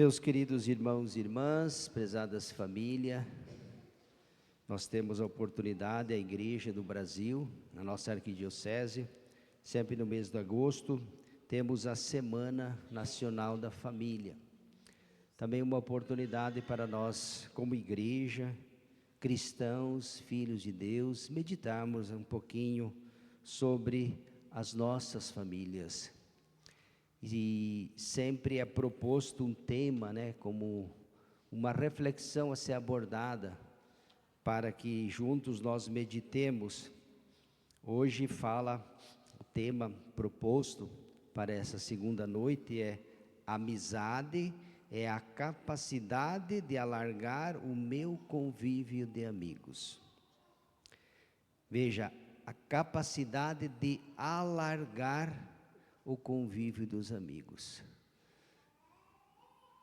Meus queridos irmãos e irmãs, prezadas família, nós temos a oportunidade, a Igreja do Brasil, na nossa arquidiocese, sempre no mês de agosto, temos a Semana Nacional da Família. Também uma oportunidade para nós, como igreja, cristãos, filhos de Deus, meditarmos um pouquinho sobre as nossas famílias. E sempre é proposto um tema, como uma reflexão a ser abordada, para que juntos nós meditemos. Hoje o tema proposto para essa segunda noite é: amizade é a capacidade de alargar o meu convívio de amigos. Veja, a capacidade de alargar o convívio dos amigos.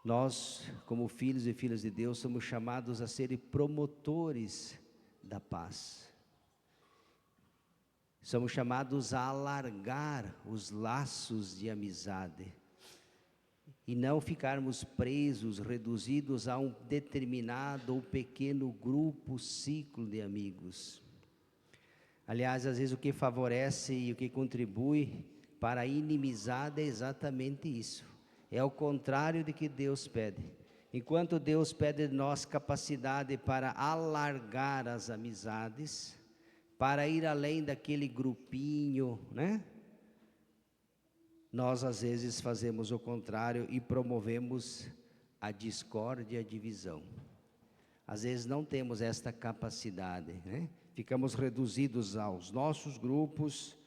Nós, como filhos e filhas de Deus, somos chamados a serem promotores da paz. Somos chamados a alargar os laços de amizade e não ficarmos presos, reduzidos a um determinado ou pequeno grupo, ciclo de amigos. Aliás, às vezes o que favorece e o que contribui para a inimizade é exatamente isso. É o contrário de que Deus pede. Enquanto Deus pede de nós capacidade para alargar as amizades, para ir além daquele grupinho, nós às vezes fazemos o contrário e promovemos a discórdia e a divisão. Às vezes não temos esta capacidade, Ficamos reduzidos aos nossos grupos.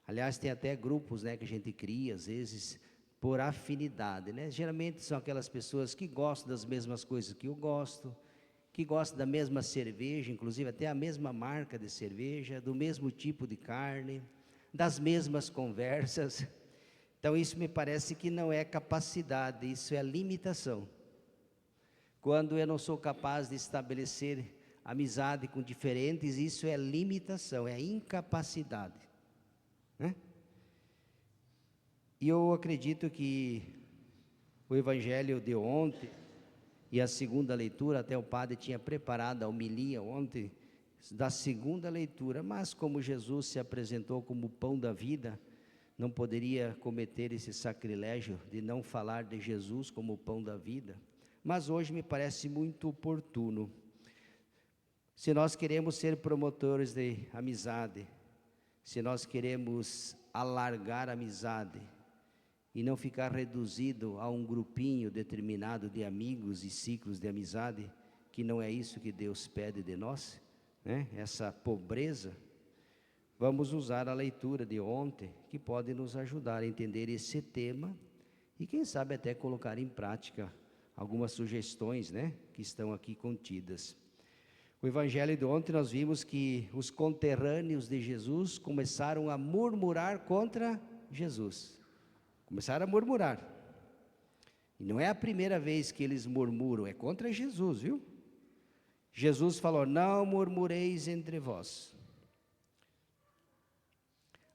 Aliás, tem até grupos, que a gente cria, às vezes, por afinidade, Geralmente são aquelas pessoas que gostam das mesmas coisas que eu gosto, que gostam da mesma cerveja, inclusive até a mesma marca de cerveja, do mesmo tipo de carne, das mesmas conversas. Então isso me parece que não é capacidade, isso é limitação. Quando eu não sou capaz de estabelecer amizade com diferentes, isso é limitação, é incapacidade. E eu acredito que o evangelho de ontem e a segunda leitura, até o padre tinha preparado a homilia ontem da segunda leitura, mas como Jesus se apresentou como o pão da vida, não poderia cometer esse sacrilégio de não falar de Jesus como o pão da vida. Mas hoje me parece muito oportuno. Se nós queremos ser promotores de amizade, se nós queremos alargar a amizade e não ficar reduzido a um grupinho determinado de amigos e ciclos de amizade, que não é isso que Deus pede de nós, essa pobreza, vamos usar a leitura de ontem, que pode nos ajudar a entender esse tema e quem sabe até colocar em prática algumas sugestões, que estão aqui contidas. O evangelho de ontem nós vimos que os conterrâneos de Jesus começaram a murmurar contra Jesus. Começaram a murmurar. E não é a primeira vez que eles murmuram, é contra Jesus, viu? Jesus falou: não murmureis entre vós.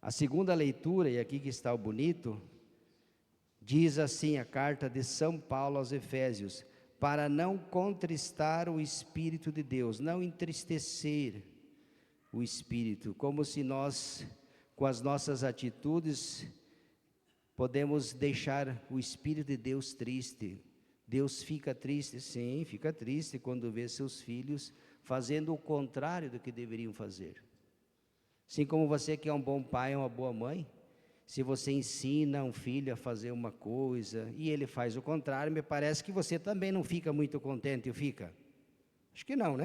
A segunda leitura, e aqui que está o bonito, diz assim a carta de São Paulo aos Efésios: para não contristar o Espírito de Deus, não entristecer o Espírito, como se nós, com as nossas atitudes, podemos deixar o Espírito de Deus triste. Deus fica triste, sim, fica triste quando vê seus filhos fazendo o contrário do que deveriam fazer. Assim como você que é um bom pai, uma boa mãe, se você ensina um filho a fazer uma coisa e ele faz o contrário, me parece que você também não fica muito contente, fica? Acho que não,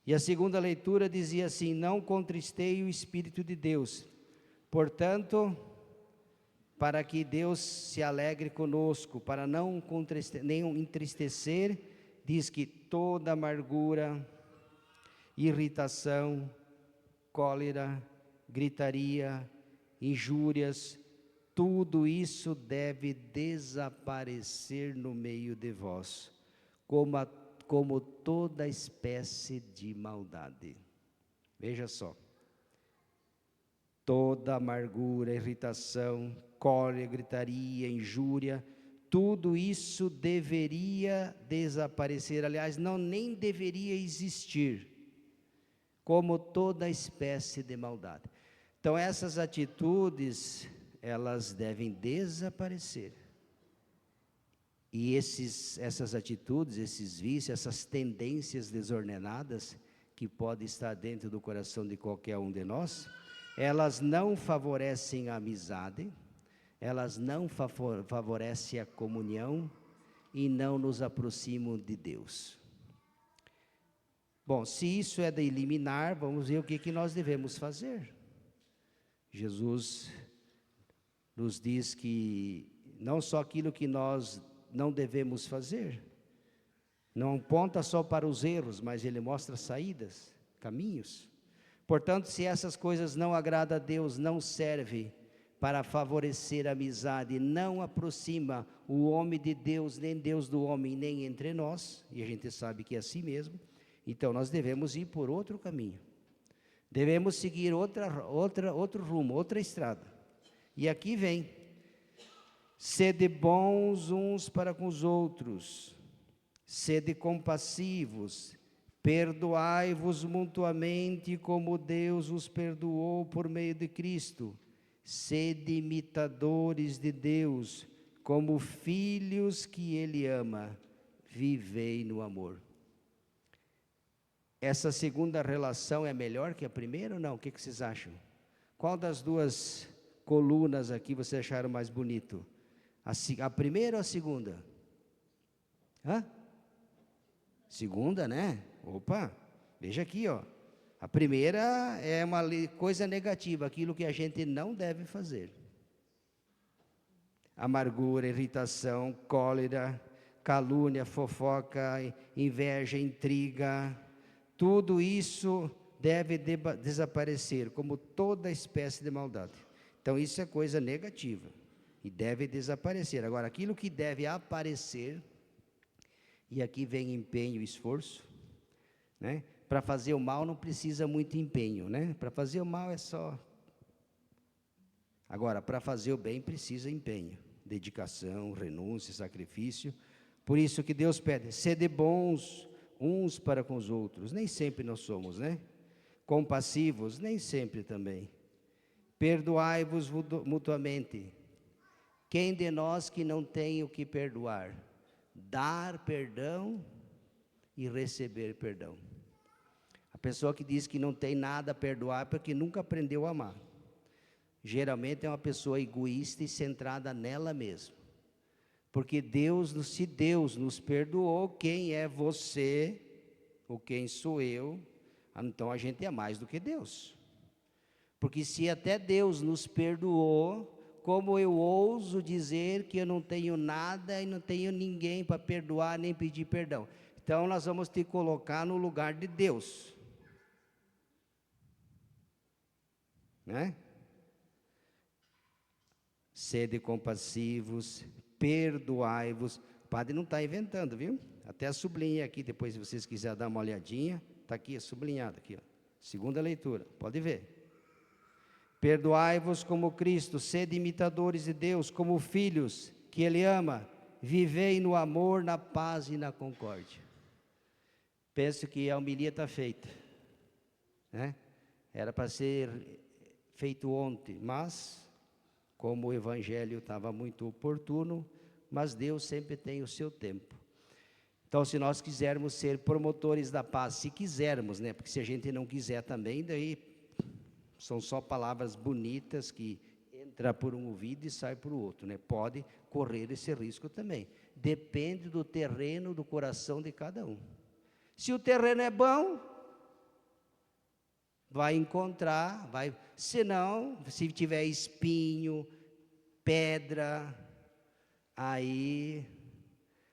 E a segunda leitura dizia assim: não contristei o Espírito de Deus. Portanto, para que Deus se alegre conosco, para não nem entristecer, diz que toda amargura, irritação, cólera, gritaria, injúrias, tudo isso deve desaparecer no meio de vós, como toda espécie de maldade. Veja só. Toda amargura, irritação, cólera, gritaria, injúria, tudo isso deveria desaparecer, aliás, não nem deveria existir, como toda espécie de maldade. Então essas atitudes, elas devem desaparecer. E essas atitudes, esses vícios, essas tendências desordenadas, que podem estar dentro do coração de qualquer um de nós, elas não favorecem a amizade, elas não favorecem a comunhão e não nos aproximam de Deus. Bom, se isso é de eliminar, vamos ver o que nós devemos fazer. Jesus nos diz que não só aquilo que nós não devemos fazer, não aponta só para os erros, mas ele mostra saídas, caminhos. Portanto, se essas coisas não agradam a Deus, não servem para favorecer a amizade, não aproxima o homem de Deus, nem Deus do homem, nem entre nós, e a gente sabe que é assim mesmo, então nós devemos ir por outro caminho, devemos seguir outro rumo, outra estrada. E aqui vem: sede bons uns para com os outros, sede compassivos, perdoai-vos mutuamente como Deus os perdoou por meio de Cristo. Sede imitadores de Deus, como filhos que Ele ama, vivei no amor. Essa segunda relação é melhor que a primeira ou não? O que vocês acham? Qual das duas colunas aqui vocês acharam mais bonito? A primeira ou a segunda? Segunda, né? Opa, veja aqui, ó. A primeira é uma coisa negativa, aquilo que a gente não deve fazer. Amargura, irritação, cólera, calúnia, fofoca, inveja, intriga, tudo isso deve desaparecer, como toda espécie de maldade. Então isso é coisa negativa e deve desaparecer. Agora, aquilo que deve aparecer, e aqui vem empenho e esforço, né? Para fazer o mal não precisa muito empenho, né? Para fazer o mal é só. Agora, para fazer o bem precisa empenho, dedicação, renúncia, sacrifício. Por isso que Deus pede: sede bons uns para com os outros. Nem sempre nós somos, né? Compassivos, nem sempre também. Perdoai-vos mutuamente. Quem de nós que não tem o que perdoar? Dar perdão e receber perdão. A pessoa que diz que não tem nada a perdoar porque nunca aprendeu a amar. Geralmente é uma pessoa egoísta e centrada nela mesma. Porque se Deus nos perdoou, quem é você ou quem sou eu? Então a gente é mais do que Deus. Porque se até Deus nos perdoou, como eu ouso dizer que eu não tenho nada e não tenho ninguém para perdoar nem pedir perdão? Então nós vamos te colocar no lugar de Deus, né? Sede compassivos, perdoai-vos. O padre não está inventando, viu? Até sublinhei aqui, depois se vocês quiserem dar uma olhadinha, está aqui, sublinhado aqui, ó. Segunda leitura, pode ver. Perdoai-vos como Cristo, sede imitadores de Deus, como filhos que Ele ama, vivei no amor, na paz e na concórdia. Penso que a homilia está feita, né? Era para ser feito ontem, mas como o Evangelho estava muito oportuno, mas Deus sempre tem o seu tempo. Então, se nós quisermos ser promotores da paz, se quisermos, né? Porque se a gente não quiser também, daí são só palavras bonitas que entra por um ouvido e sai por outro, né? Pode correr esse risco também. Depende do terreno, do coração de cada um. Se o terreno é bom, vai encontrar, se não, se tiver espinho, pedra, aí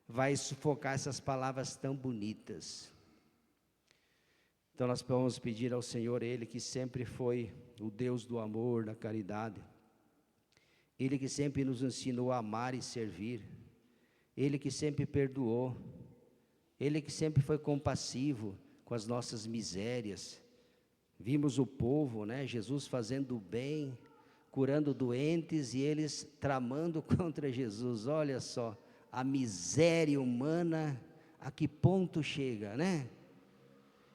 vai sufocar essas palavras tão bonitas. Então nós vamos pedir ao Senhor, Ele que sempre foi o Deus do amor, da caridade, Ele que sempre nos ensinou a amar e servir, Ele que sempre perdoou, Ele que sempre foi compassivo com as nossas misérias. Vimos o povo, né? Jesus fazendo o bem, curando doentes e eles tramando contra Jesus. Olha só, a miséria humana, a que ponto chega, né?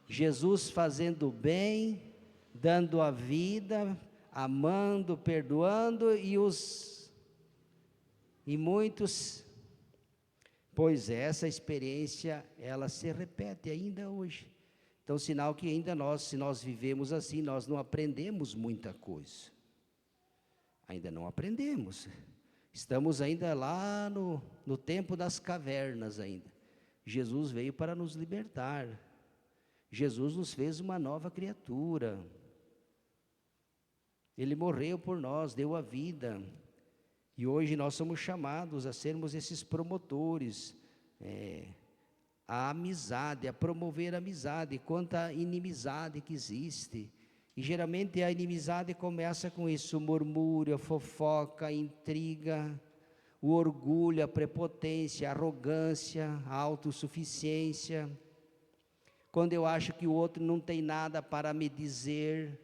Jesus fazendo o bem, dando a vida, amando, perdoando, e muitos, pois essa experiência, ela se repete ainda hoje. Então, sinal que ainda se nós vivemos assim, nós não aprendemos muita coisa. Ainda não aprendemos. Estamos ainda lá no tempo das cavernas ainda. Jesus veio para nos libertar. Jesus nos fez uma nova criatura. Ele morreu por nós, deu a vida. E hoje nós somos chamados a sermos esses promotores, a amizade, a promover a amizade, quanta inimizade que existe. E geralmente a inimizade começa com isso: o murmúrio, a fofoca, a intriga, o orgulho, a prepotência, a arrogância, a autossuficiência. Quando eu acho que o outro não tem nada para me dizer,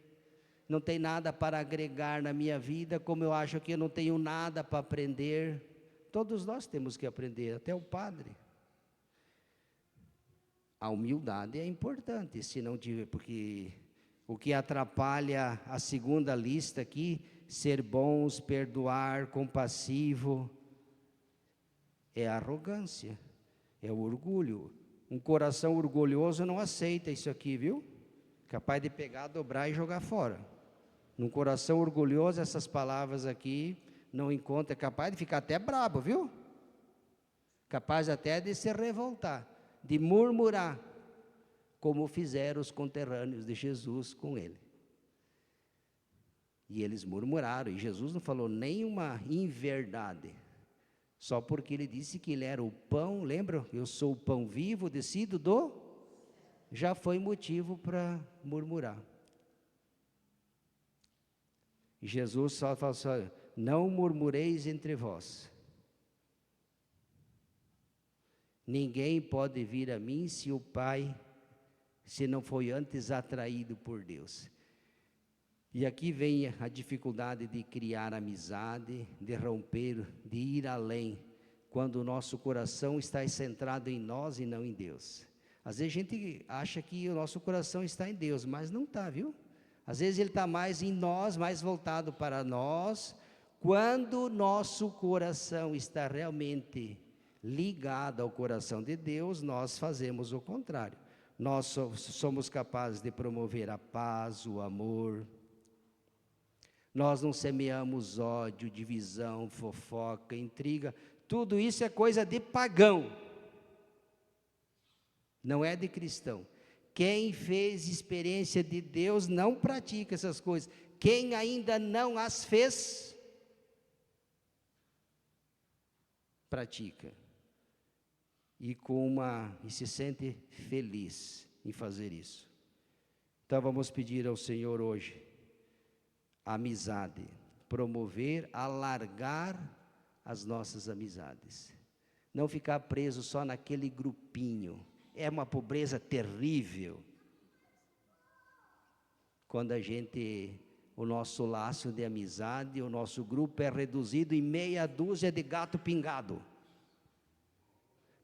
não tem nada para agregar na minha vida, como eu acho que eu não tenho nada para aprender. Todos nós temos que aprender, até o padre. A humildade é importante, se não tiver, porque o que atrapalha a segunda lista aqui, ser bons, perdoar, compassivo, é a arrogância, é o orgulho. Um coração orgulhoso não aceita isso aqui, viu? Capaz de pegar, dobrar e jogar fora. Num coração orgulhoso, essas palavras aqui não encontra, é capaz de ficar até brabo, viu? Capaz até de se revoltar, de murmurar, como fizeram os conterrâneos de Jesus com ele. E eles murmuraram, e Jesus não falou nenhuma inverdade, só porque ele disse que ele era o pão, lembra? Eu sou o pão vivo, descido já foi motivo para murmurar. E Jesus só falou assim: não murmureis entre vós. Ninguém pode vir a mim se não foi antes atraído por Deus. E aqui vem a dificuldade de criar amizade, de romper, de ir além, quando o nosso coração está centrado em nós e não em Deus. Às vezes a gente acha que o nosso coração está em Deus, mas não está, viu? Às vezes ele está mais em nós, mais voltado para nós. Quando o nosso coração está realmente ligado ao coração de Deus, nós fazemos o contrário. Nós somos capazes de promover a paz, o amor. Nós não semeamos ódio, divisão, fofoca, intriga. Tudo isso é coisa de pagão, não é de cristão. Quem fez experiência de Deus não pratica essas coisas. Quem ainda não as fez, pratica. E se sente feliz em fazer isso. Então vamos pedir ao Senhor hoje amizade, promover, alargar as nossas amizades. Não ficar preso só naquele grupinho. É uma pobreza terrível quando o nosso laço de amizade, o nosso grupo é reduzido em meia dúzia de gato pingado.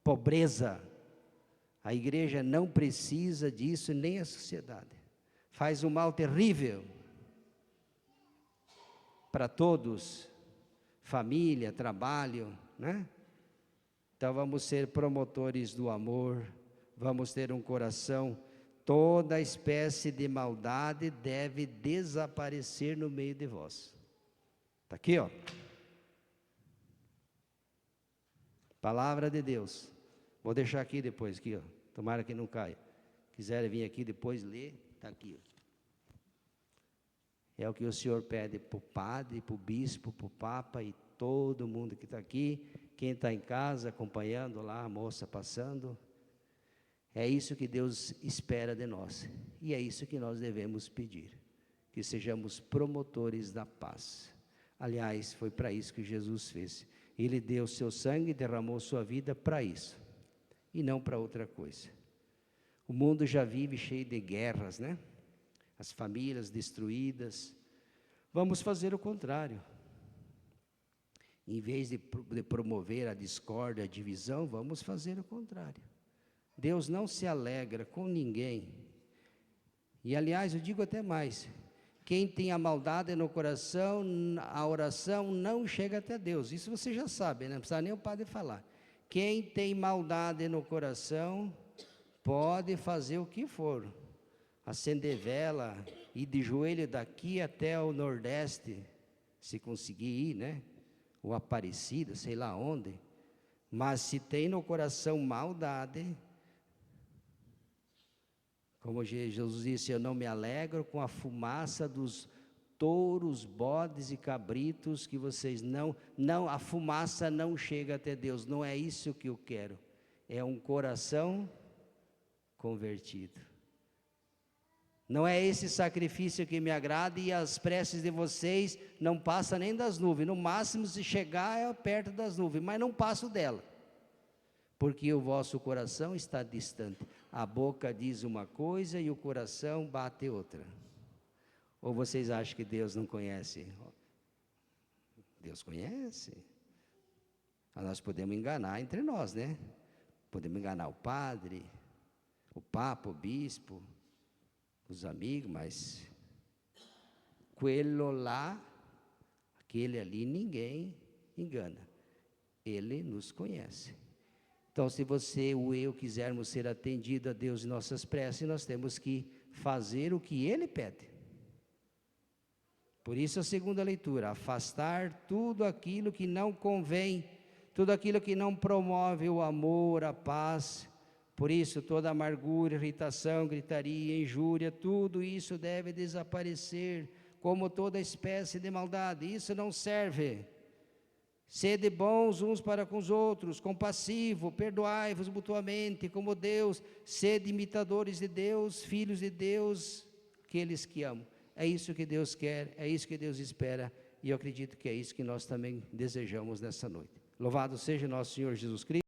Pobreza. A igreja não precisa disso, nem a sociedade. Faz um mal terrível para todos, família, trabalho, né? Então vamos ser promotores do amor, vamos ter um coração, toda espécie de maldade deve desaparecer no meio de vós. Está aqui, ó. Palavra de Deus. Vou deixar aqui depois, aqui, ó. Tomara que não caia. Quiserem vir aqui depois ler, está aqui, ó. É o que o Senhor pede para o padre, para o bispo, para o papa e todo mundo que está aqui. Quem está em casa acompanhando lá, a moça passando. É isso que Deus espera de nós. E é isso que nós devemos pedir. Que sejamos promotores da paz. Aliás, foi para isso que Jesus fez. Ele deu seu sangue e derramou sua vida para isso. E não para outra coisa. O mundo já vive cheio de guerras, né? As famílias destruídas. Vamos fazer o contrário. Em vez de promover a discórdia, a divisão, vamos fazer o contrário. Deus não se alegra com ninguém. E, aliás, eu digo até mais: quem tem a maldade no coração, a oração não chega até Deus. Isso você já sabe, não precisa nem o padre falar. Quem tem maldade no coração, pode fazer o que for. Acender vela, ir de joelho daqui até o Nordeste, se conseguir ir, né? Ou Aparecida, sei lá onde. Mas se tem no coração maldade, como Jesus disse, eu não me alegro com a fumaça dos touros, bodes e cabritos, que vocês a fumaça não chega até Deus, não é isso que eu quero, é um coração convertido. Não é esse sacrifício que me agrada, e as preces de vocês não passam nem das nuvens, no máximo se chegar é perto das nuvens, mas não passo dela, porque o vosso coração está distante. A boca diz uma coisa e o coração bate outra. Ou vocês acham que Deus não conhece? Deus conhece. Nós podemos enganar entre nós, né? Podemos enganar o padre, o papa, o bispo, os amigos, mas aquele ali, ninguém engana. Ele nos conhece. Então, se você ou eu quisermos ser atendido a Deus em nossas preces, nós temos que fazer o que Ele pede. Por isso a segunda leitura: afastar tudo aquilo que não convém, tudo aquilo que não promove o amor, a paz. Por isso toda amargura, irritação, gritaria, injúria, tudo isso deve desaparecer, como toda espécie de maldade. Isso não serve. Sede bons uns para com os outros, compassivo, perdoai-vos mutuamente, como Deus. Sede imitadores de Deus, filhos de Deus, aqueles que amam. É isso que Deus quer, é isso que Deus espera, e eu acredito que é isso que nós também desejamos nessa noite. Louvado seja nosso Senhor Jesus Cristo.